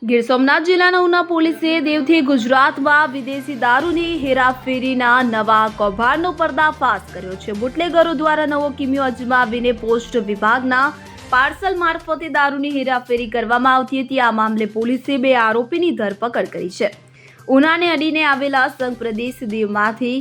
ગીર સોમનાથ જિલ્લાના ઉના પોલીસે દેવથી ગુજરાતમાં વિદેશી દારૂની હેરાફેરીના નવા કૌભાંડનો પર્દાફાશ કર્યો છે। બુટલેગરો દ્વારા નવો કિમિયો અજમાવીને પોસ્ટ વિભાગના પાર્સલ મારફતે દારૂની હેરાફેરી કરવામાં આવતી હતી। આ મામલે પોલીસે 2 આરોપીની ધરપકડ કરી છે। ઉનાને અડીને આવેલા સંઘ પ્રદેશ દીવમાંથી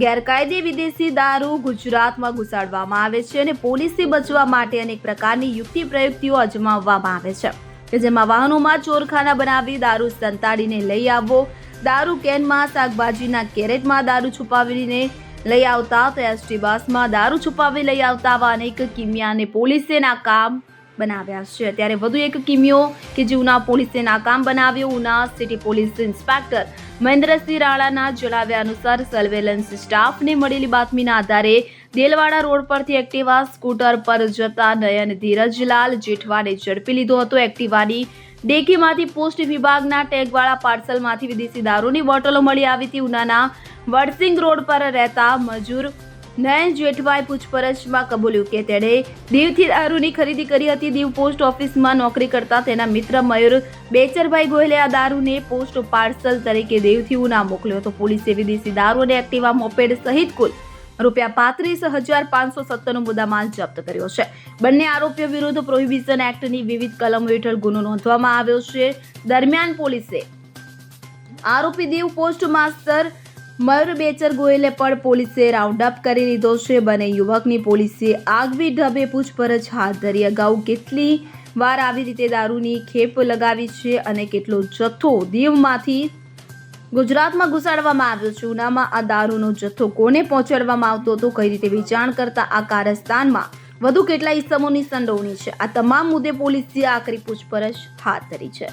ગેરકાયદે વિદેશી દારૂ ગુજરાતમાં ઘુસાડવામાં આવે છે અને પોલીસે બચવા માટે અનેક પ્રકારની યુક્તિ પ્રયુક્તિઓ અજમાવવામાં આવે છે કે જેમાં વાહનોમાં ચોરખાના બનાવી દારૂ સંતાડીને લઈ આવવો, દારૂ કેનમાં શાકભાજીના કેરેટમાં દારૂ છુપાવીને લઈ આવતા, તો એસટી બસમાં દારૂ છુપાવી લઈ આવતા આવા અનેક કિમિયાને પોલીસે નાકામ બનાવ્યા છે। ત્યારે વધુ એક કિમિયો કે જે ઉના પોલીસે નાકામ બનાવ્યો। Una city police inspector Mahendrasinh રાણાના જણાવ્યા અનુસાર સર્વેલન્સ સ્ટાફને મળેલી બાતમીના આધારે દેલવાડા રોડ પરથી એક્ટિવા સ્કૂટર પર જતા નયન ધીરજલાલ જેઠવાને ઝડપી લીધો હતો। એક્ટિવાની ડેકીમાંથી પોસ્ટ વિભાગના ટેગવાળા પાર્સલમાંથી વિદેશી દારૂની બોટલો મળી આવી હતી। ઉનાના વડસિંગ રોડ પર રહેતા મજૂર નયન જેઠવાએ પૂછપરછમાં કબૂલ્યું કે તેણે દીવથી દારૂની ખરીદી કરી હતી। દીવ પોસ્ટ ઓફિસમાં નોકરી કરતા તેના મિત્ર મયુર બેચરભાઈ ગોયલે આ દારૂને પોસ્ટ પાર્સલ તરીકે દીવથી ઉના મોકલ્યો હતો। પોલીસે વિદેશી દારૂ અને એક્ટિવા મોપેડ સહિત કુલ ₹35,570નો મુદ્દામાલ જપ્ત કર્યો છે। બંને આરોપીઓ વિરુદ્ધ પ્રોહિબિશન એક્ટની વિવિધ કલમો હેઠળ ગુનો નોંધવામાં આવ્યો છે। દરમિયાન પોલીસે આરોપી દીવ પોસ્ટ માસ્ટર મયુર બેચર ગોયલે પણ પોલીસે રાઉન્ડ અપ કરી લીધો છે। બંને યુવકની પોલીસે આગવી ઢબે પૂછપરછ હાથ ધરી। અગાઉ કેટલી વાર આવી રીતે દારૂની ખેપ લગાવી છે અને કેટલો જથ્થો દીવમાંથી ગુજરાતમાં ઘુસાડવામાં આવ્યો છે, ઉનામાં આ દારૂનો જથ્થો કોને પહોંચાડવામાં આવતો હતો, કઈ રીતે વેચાણ કરતા આ કારસ્તાનમાં વધુ કેટલા ઇસમોની સંડોવણી છે, આ તમામ મુદ્દે પોલીસે આકરી પૂછપરછ હાથ ધરી છે।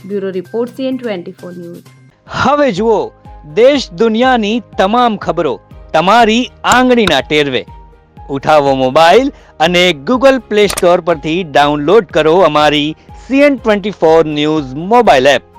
Bureau report CN24 news. હવે જુઓ દેશ દુનિયાની તમામ ખબરો તમારી આંગળીના ટેરવે। ઉઠાવો મોબાઈલ અને Google Play Store પરથી ડાઉનલોડ કરો અમારી CN24 ન્યૂઝ મોબાઈલ એપ।